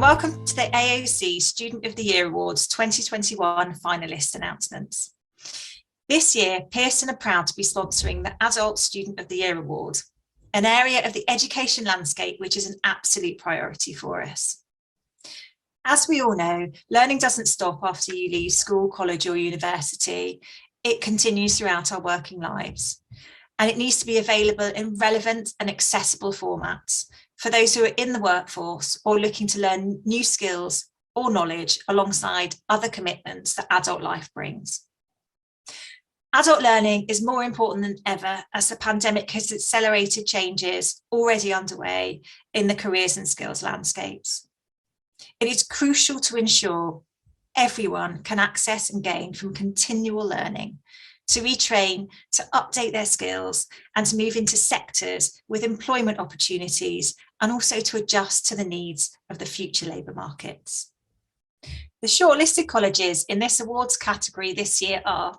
welcome to the AoC Student of the Year Awards 2021 finalist announcements. This year, Pearson are proud to be sponsoring the Adult Student of the Year Award, an area of the education landscape which is an absolute priority for us. As we all know, learning doesn't stop after you leave school, college or university. It continues throughout our working lives, and it needs to be available in relevant and accessible formats for those who are in the workforce or looking to learn new skills or knowledge alongside other commitments that adult life brings. Adult learning is more important than ever as the pandemic has accelerated changes already underway in the careers and skills landscapes. It is crucial to ensure everyone can access and gain from continual learning, to retrain, to update their skills and to move into sectors with employment opportunities and also to adjust to the needs of the future labour markets. The shortlisted colleges in this awards category this year are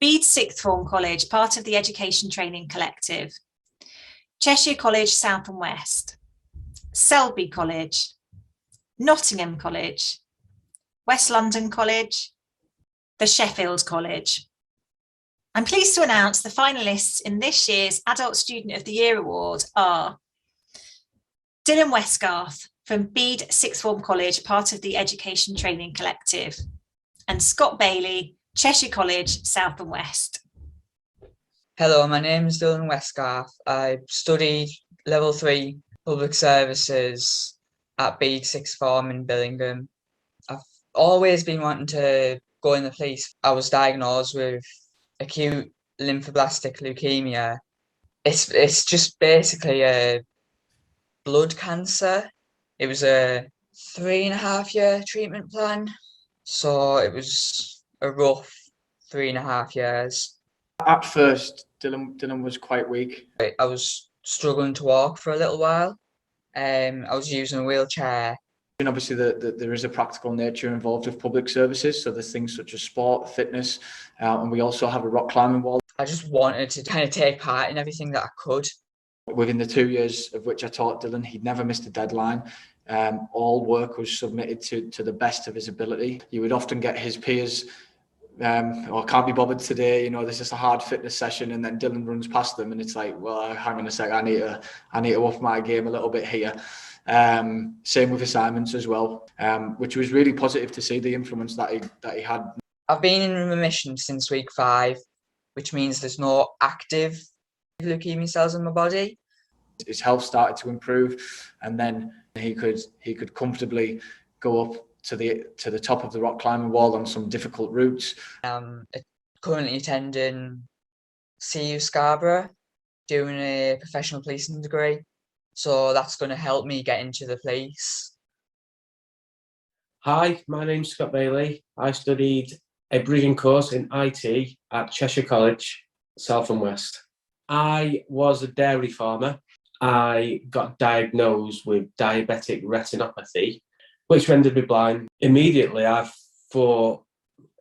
Bede Sixth Form College, part of the Education Training Collective, Cheshire College South and West, Selby College, Nottingham College, West London College, the Sheffield College. I'm pleased to announce the finalists in this year's Adult Student of the Year Award are Dylan Westgarth from Bede Sixth Form College, part of the Education Training Collective, and Scott Bailey, Cheshire College, South and West. Hello, my name is Dylan Westgarth. I studied Level 3 Public Services at Bede Sixth Form in Billingham. I've always been wanting to go in the police. I was diagnosed with acute lymphoblastic leukemia. It's just basically a blood cancer. It was a 3.5-year treatment plan, so it was a rough 3.5 years. At first, Dylan was quite weak. I was struggling to walk for a little while. I was using a wheelchair. And obviously there is a practical nature involved with public services, so there's things such as sport, fitness, and we also have a rock climbing wall. I just wanted to kind of take part in everything that I could. Within the 2 years of which I taught Dylan, he'd never missed a deadline. All work was submitted to the best of his ability. You would often get his peers, can't be bothered today, there's just a hard fitness session, and then Dylan runs past them and it's like, well, hang on a sec, I need to up my game a little bit here. Same with assignments as well, which was really positive to see the influence that he had. I've been in remission since week 5, which means there's no active leukemia cells in my body. His health started to improve, and then he could comfortably go up to the top of the rock climbing wall on some difficult routes. Currently attending CU Scarborough, doing a professional policing degree. So that's going to help me get into the police. Hi, my name's Scott Bailey. I studied a bridging course in IT at Cheshire College, South and West. I was a dairy farmer. I got diagnosed with diabetic retinopathy, which rendered me blind. Immediately, I thought,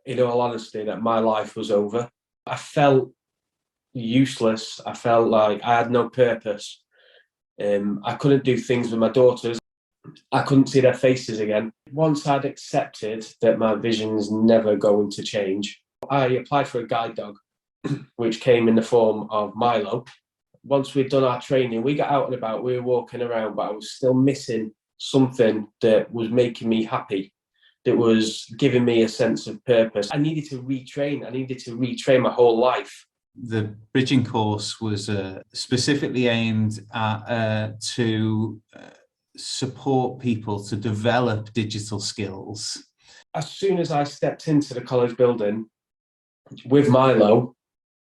in all honesty, that my life was over. I felt useless. I felt like I had no purpose. I couldn't do things with my daughters. I couldn't see their faces again. Once I'd accepted that my vision's never going to change, I applied for a guide dog, which came in the form of Milo. Once we'd done our training, we got out and about, we were walking around, but I was still missing something that was making me happy, that was giving me a sense of purpose. I needed to retrain my whole life. The bridging course was specifically aimed at to support people to develop digital skills. As soon as I stepped into the college building with Milo,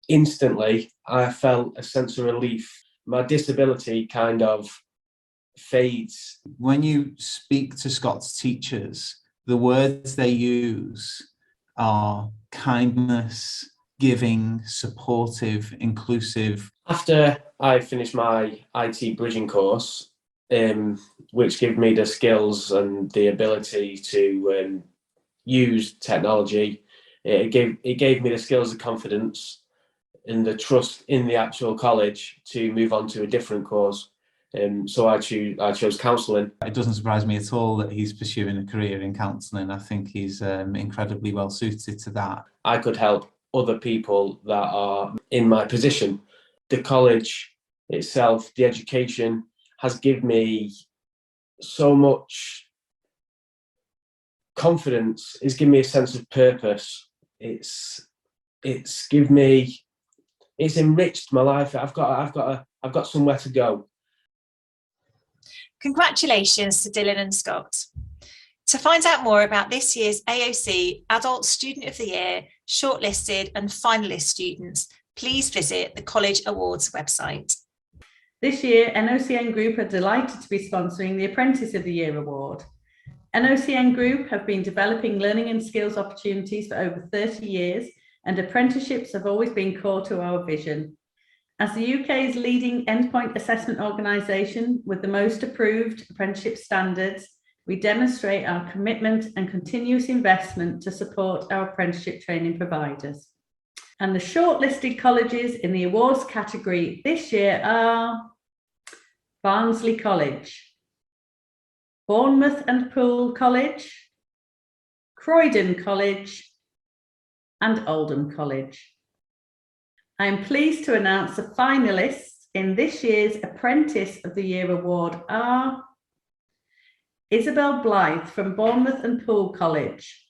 instantly I felt a sense of relief. My disability kind of fades. When you speak to Scott's teachers, the words they use are kindness, giving, supportive, inclusive. After I finished my IT bridging course, which gave me the skills and the ability to use technology, it gave me the skills and confidence and the trust in the actual college to move on to a different course. So I chose counselling. It doesn't surprise me at all that he's pursuing a career in counselling. I think he's incredibly well suited to that. I could help other people that are in my position. The college itself, the education, has given me so much confidence. It's given me a sense of purpose. It's enriched my life. I've got somewhere to go. Congratulations to Dylan and Scott. To find out more about this year's AoC Adult Student of the Year, shortlisted and finalist students, please visit the College Awards website. This year, NOCN Group are delighted to be sponsoring the Apprentice of the Year award. NOCN Group have been developing learning and skills opportunities for over 30 years, and apprenticeships have always been core to our vision. As the UK's leading endpoint assessment organisation with the most approved apprenticeship standards, we demonstrate our commitment and continuous investment to support our apprenticeship training providers. And the shortlisted colleges in the awards category this year are Barnsley College, Bournemouth and Poole College, Croydon College, and Oldham College. I am pleased to announce the finalists in this year's Apprentice of the Year award are Isabel Blythe from Bournemouth and Poole College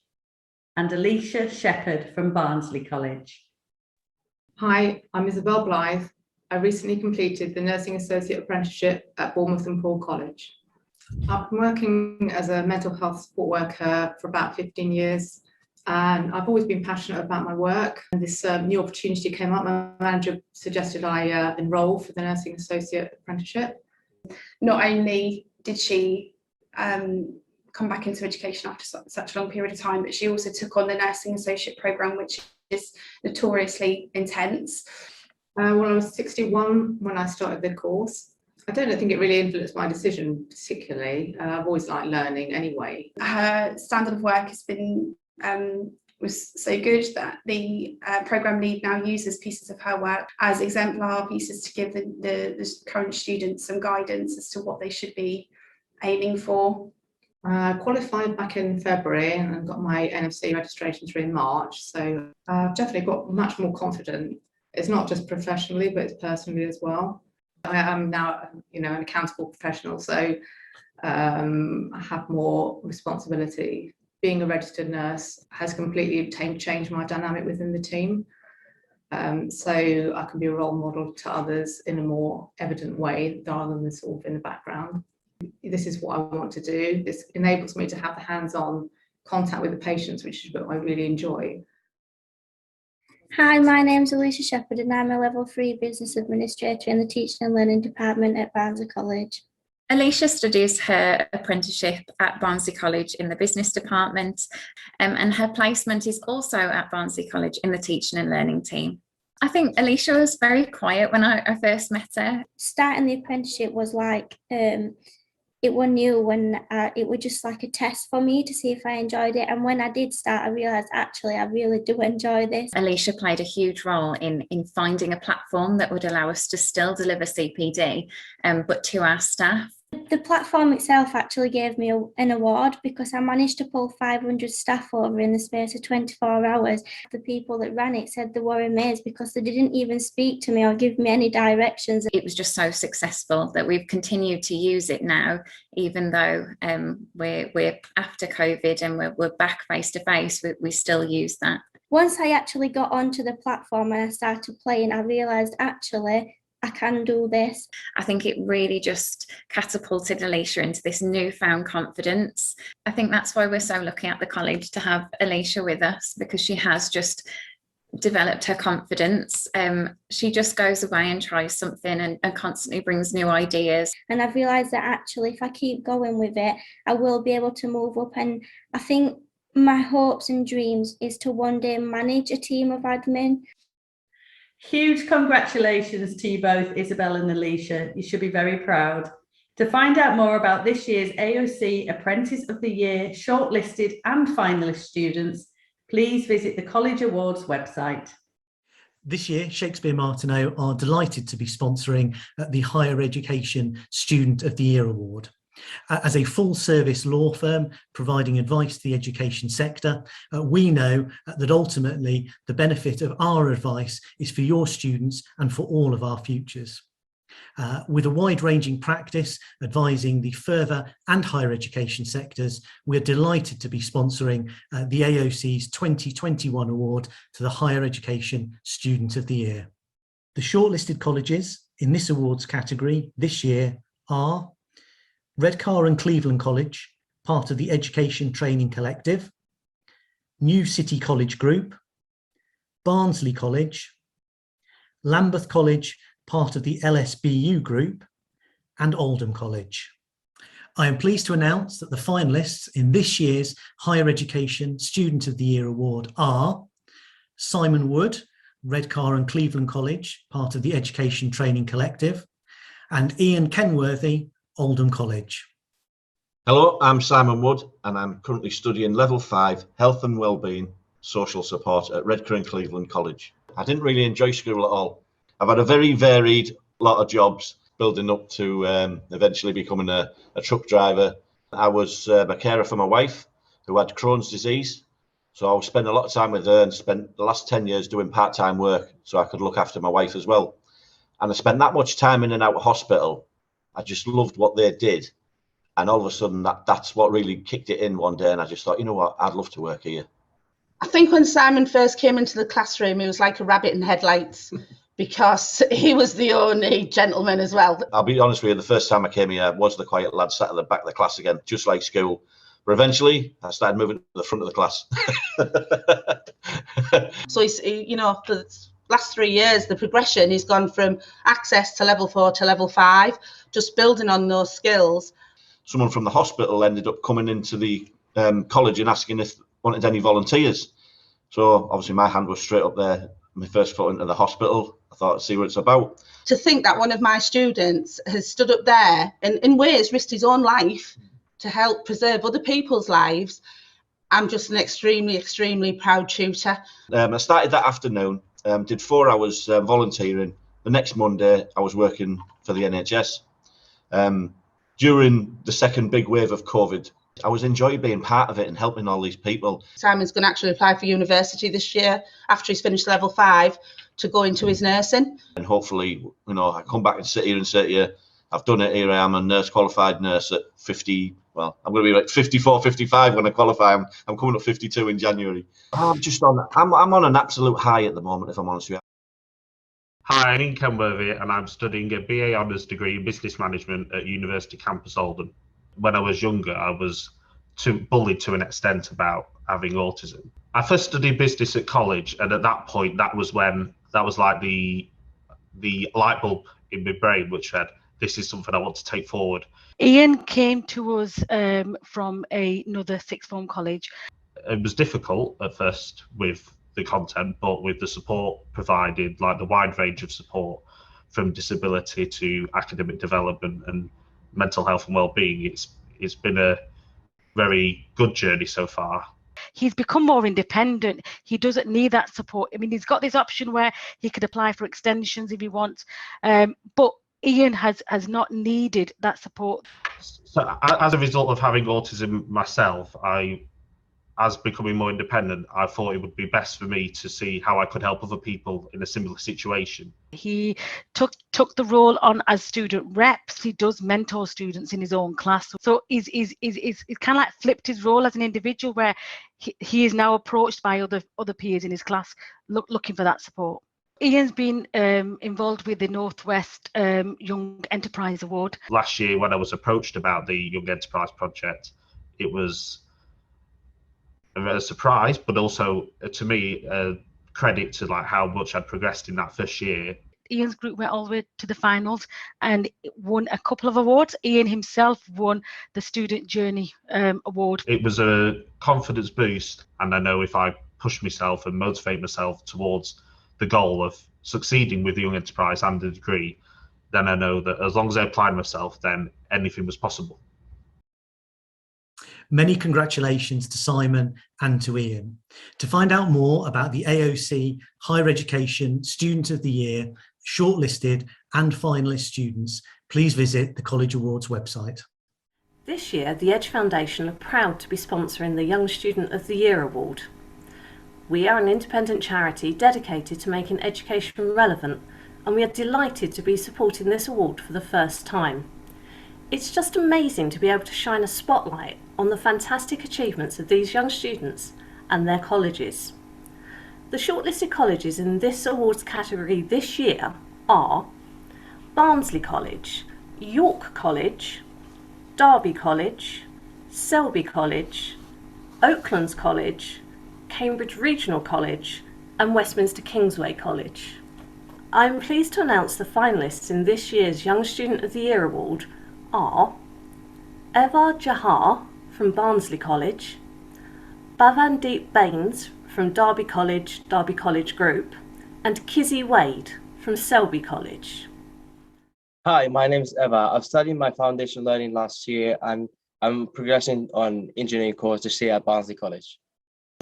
and Alicia Shepherd from Barnsley College. Hi, I'm Isabel Blythe. I recently completed the Nursing Associate Apprenticeship at Bournemouth and Poole College. I've been working as a mental health support worker for about 15 years. And I've always been passionate about my work. And this new opportunity came up. My manager suggested I enrol for the Nursing Associate Apprenticeship. Not only did she come back into education after such a long period of time, but she also took on the Nursing Associate programme, which is notoriously intense. Well, I was 61 when I started the course. I don't think it really influenced my decision particularly. I've always liked learning anyway. Her standard of work has been was so good that the programme lead now uses pieces of her work as exemplar pieces to give the current students some guidance as to what they should be aiming for. I qualified back in February and got my NFC registration through in March, so I've definitely got much more confident. It's not just professionally, but it's personally as well. I am now, an accountable professional, so I have more responsibility. Being a registered nurse has completely changed my dynamic within the team. So I can be a role model to others in a more evident way rather than sort of in the background. This is what I want to do. This enables me to have the hands-on contact with the patients, which is what I really enjoy. Hi, my name's Alicia Shepherd and I'm a Level 3 Business Administrator in the Teaching and Learning Department at Barnsley College. Alicia studies her apprenticeship at Barnsley College in the business department, and her placement is also at Barnsley College in the teaching and learning team. I think Alicia was very quiet when I first met her. Starting the apprenticeship was like, it was new when it was just like a test for me to see if I enjoyed it. And when I did start, I realised actually I really do enjoy this. Alicia played a huge role in finding a platform that would allow us to still deliver CPD, but to our staff. The platform itself actually gave me an award because I managed to pull 500 staff over in the space of 24 hours. The people that ran it said they were amazed because they didn't even speak to me or give me any directions. It was just so successful that we've continued to use it now, even though we're after COVID and we're back face to face, we still use that. Once I actually got onto the platform and I started playing, I realised actually I can do this. I think it really just catapulted Alicia into this newfound confidence. I think that's why we're so lucky at the college to have Alicia with us, because she has just developed her confidence. She just goes away and tries something and constantly brings new ideas. And I've realised that actually if I keep going with it, I will be able to move up. And I think my hopes and dreams is to one day manage a team of admin. Huge congratulations to you both, Isabel and Alicia. You should be very proud. To find out more about this year's AoC Apprentice of the Year shortlisted and finalist students, please visit the College Awards website. This year, Shakespeare Martineau are delighted to be sponsoring the Higher Education Student of the Year Award. As a full-service law firm providing advice to the education sector, we know that ultimately the benefit of our advice is for your students and for all of our futures. With a wide-ranging practice advising the further and higher education sectors, we're delighted to be sponsoring the AoC's 2021 award to the Higher Education Student of the Year. The shortlisted colleges in this awards category this year are Redcar and Cleveland College, part of the Education Training Collective, New City College Group, Barnsley College, Lambeth College, part of the LSBU Group, and Oldham College. I am pleased to announce that the finalists in this year's Higher Education Student of the Year Award are Simon Wood, Redcar and Cleveland College, part of the Education Training Collective, and Ian Kenworthy, Oldham College. Hello, I'm Simon Wood and I'm currently studying Level 5 Health and Wellbeing Social Support at Redcar and Cleveland College. I didn't really enjoy school at all. I've had a very varied lot of jobs building up to eventually becoming a truck driver. I was a carer for my wife who had Crohn's disease. So I spent a lot of time with her and spent the last 10 years doing part-time work so I could look after my wife as well. And I spent that much time in and out of hospital. I just loved what they did. And all of a sudden that's what really kicked it in one day. And I just thought, you know what, I'd love to work here. I think when Simon first came into the classroom, he was like a rabbit in headlights because he was the only gentleman as well. I'll be honest with you, the first time I came here, I was the quiet lad sat at the back of the class again, just like school. But eventually I started moving to the front of the class. So he's, you know, for the last 3 years, the progression, he's gone from access to level 4 to level 5, just building on those skills. Someone from the hospital ended up coming into the college and asking if wanted any volunteers. So obviously my hand was straight up there. My first foot into the hospital, I thought, see what it's about. To think that one of my students has stood up there and in ways risked his own life to help preserve other people's lives, I'm just an extremely, extremely proud tutor. I started that afternoon, did 4 hours volunteering. The next Monday, I was working for the NHS. During the second big wave of COVID, I was enjoying being part of it and helping all these people. Simon's going to actually apply for university this year after he's finished level 5 to go into his nursing. And hopefully, you know, I come back and sit here and say to you, I've done it, here I am, a nurse, qualified nurse at 50, well, I'm going to be like 54, 55 when I qualify. I'm coming up 52 in January. I'm on an absolute high at the moment, if I'm honest with you. Hi, I'm Ian Kenworthy and I'm studying a BA Honours degree in Business Management at University Campus Oldham. When I was younger, I was bullied to an extent about having autism. I first studied business at college, and at that point, that was like the light bulb in my brain, which said, this is something I want to take forward. Ian came to us from another sixth form college. It was difficult at first with the content, but with the support provided, like the wide range of support from disability to academic development and mental health and well-being, it's been a very good journey so far. He's become more independent. He doesn't need that support. I mean, he's got this option where he could apply for extensions if he wants, but Ian has not needed that support. So as a result of having autism myself, as becoming more independent, I thought it would be best for me to see how I could help other people in a similar situation. He took the role on as student reps. He does mentor students in his own class. So he's kind of like flipped his role as an individual, where he is now approached by other peers in his class looking for that support. Ian's been involved with the Northwest Young Enterprise Award. Last year, when I was approached about the Young Enterprise project, it was a surprise, but also to me a credit to like how much I'd progressed in that first year. Ian's group went all the way to the finals and won a couple of awards. Ian himself won the Student Journey Award. It was a confidence boost, and I know if I push myself and motivate myself towards the goal of succeeding with the Young Enterprise and the degree, then I know that as long as I applied myself, then anything was possible. Many congratulations to Simon and to Ian. To find out more about the AoC Higher Education Student of the Year, shortlisted and finalist students, please visit the College Awards website. This year, the Edge Foundation are proud to be sponsoring the Young Student of the Year Award. We are an independent charity dedicated to making education relevant, and we are delighted to be supporting this award for the first time. It's just amazing to be able to shine a spotlight on the fantastic achievements of these young students and their colleges. The shortlisted colleges in this awards category this year are Barnsley College, York College, Derby College, Selby College, Oaklands College, Cambridge Regional College and Westminster Kingsway College. I am pleased to announce the finalists in this year's Young Student of the Year Award are Eva Jahar from Barnsley College, Bhavandeep Baines from Derby College Group, and Kizzy Wade from Selby College. Hi, my name is Eva. I've studied my foundation learning last year and I'm progressing on engineering course this year at Barnsley College.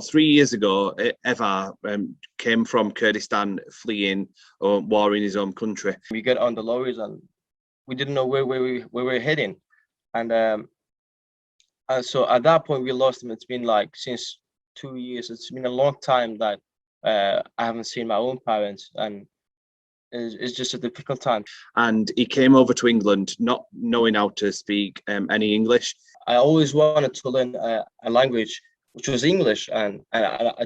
3 years ago, Eva came from Kurdistan, fleeing war in his own country. We got on the lorries and we didn't know where we were heading. And so at that point, we lost him. It's been like since 2 years. It's been a long time that I haven't seen my own parents, and it's just a difficult time. And he came over to England not knowing how to speak any English. I always wanted to learn a language, which was English, and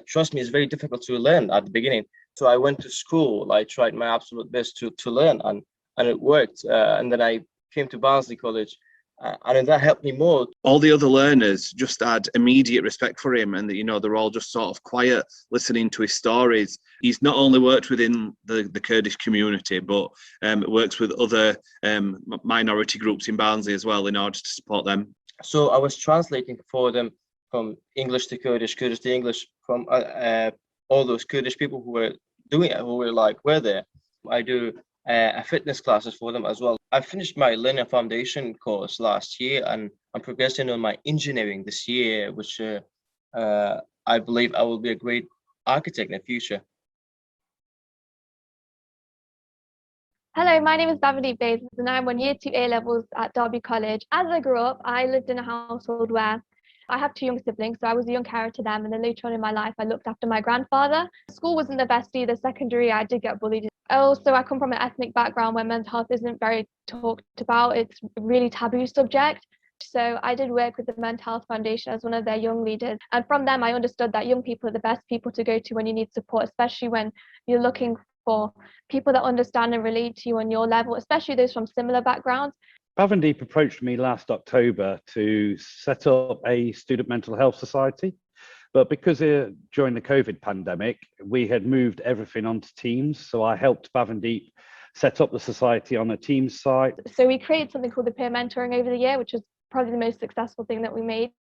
trust me, it's very difficult to learn at the beginning. So I went to school. I tried my absolute best to learn, and it worked. And then I came to Barnsley College, and that helped me more. All the other learners just had immediate respect for him, and they're all just sort of quiet, listening to his stories. He's not only worked within the Kurdish community, but works with other minority groups in Barnsley as well in order to support them. So I was translating for them from English to Kurdish, Kurdish to English, from all those Kurdish people who were doing it, who were there. I do fitness classes for them as well. I finished my Learning Foundation course last year, and I'm progressing on my engineering this year, which I believe I will be a great architect in the future. Hello, my name is Bhavandeep Baines and I'm on Year 2 A-levels at Derby College. As I grew up, I lived in a household where I have 2 young siblings, so I was a young carer to them, and then later on in my life, I looked after my grandfather. School wasn't the best either. Secondary, I did get bullied. Also, I come from an ethnic background where mental health isn't very talked about. It's a really taboo subject. So I did work with the Mental Health Foundation as one of their young leaders. And from them, I understood that young people are the best people to go to when you need support, especially when you're looking for people that understand and relate to you on your level, especially those from similar backgrounds. Bhavandeep approached me last October to set up a student mental health society. But because during the COVID pandemic, we had moved everything onto Teams. So I helped Bhavandeep set up the society on a Teams site. So we created something called the peer mentoring over the year, which was probably the most successful thing that we made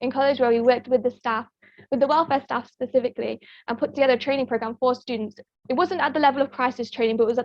in college, where we worked with the staff, with the welfare staff specifically, and put together a training program for students. It wasn't at the level of crisis training, but it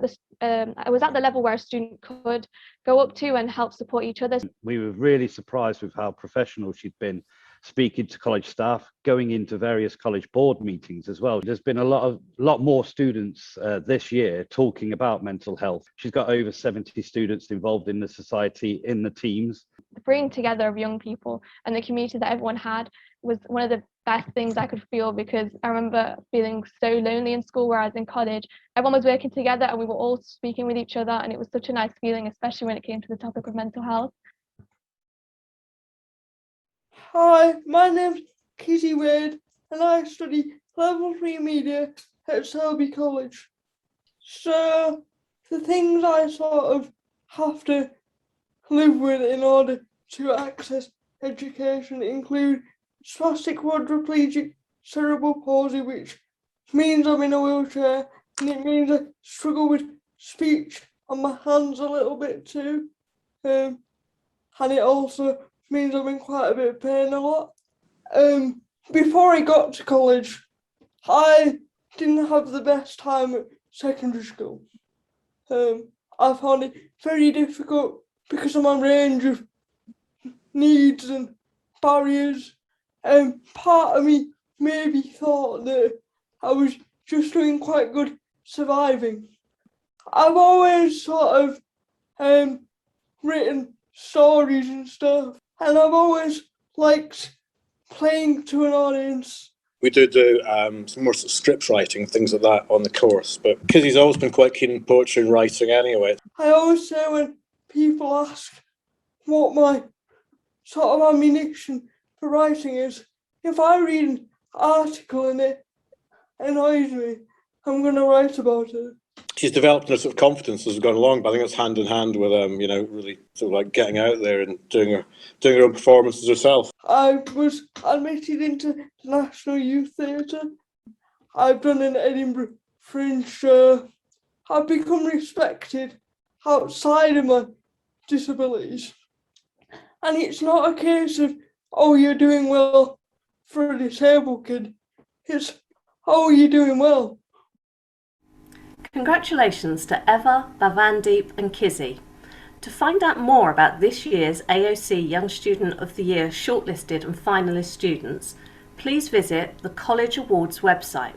was at the level where a student could go up to and help support each other. We were really surprised with how professional she'd been speaking to college staff, going into various college board meetings as well. There's been a lot more students this year talking about mental health. She's got over 70 students involved in the society, in the teams. The bringing together of young people and the community that everyone had was one of the best things I could feel, because I remember feeling so lonely in school, whereas in college, everyone was working together and we were all speaking with each other, and it was such a nice feeling, especially when it came to the topic of mental health. Hi, my name's Kizzy Wade and I study Level 3 Media at Selby College. So the things I sort of have to live with in order to access education include spastic quadriplegic cerebral palsy, which means I'm in a wheelchair, and it means I struggle with speech on my hands a little bit too. And it also means I'm in quite a bit of pain a lot. Before I got to college, I didn't have the best time at secondary school. I found it very difficult because of my range of needs and barriers. Part of me maybe thought that I was just doing quite good surviving. I've always sort of written stories and stuff, and I've always liked playing to an audience. We do some more sort of script writing, things like that on the course, but because he's always been quite keen in poetry and writing anyway. I always say when people ask what my sort of ammunition for writing is, if I read an article and it annoys me, I'm going to write about it. She's developed a sort of confidence as we've gone along, but I think it's hand in hand with really sort of like getting out there and doing her own performances herself. I was admitted into the National Youth Theatre. I've done an Edinburgh Fringe show. I've become respected outside of my disabilities. And it's not a case of, oh, you're doing well for a disabled kid. It's, oh, you're doing well. Congratulations to Eva, Bhavandeep and Kizzy. To find out more about this year's AoC Young Student of the Year shortlisted and finalist students, please visit the College Awards website.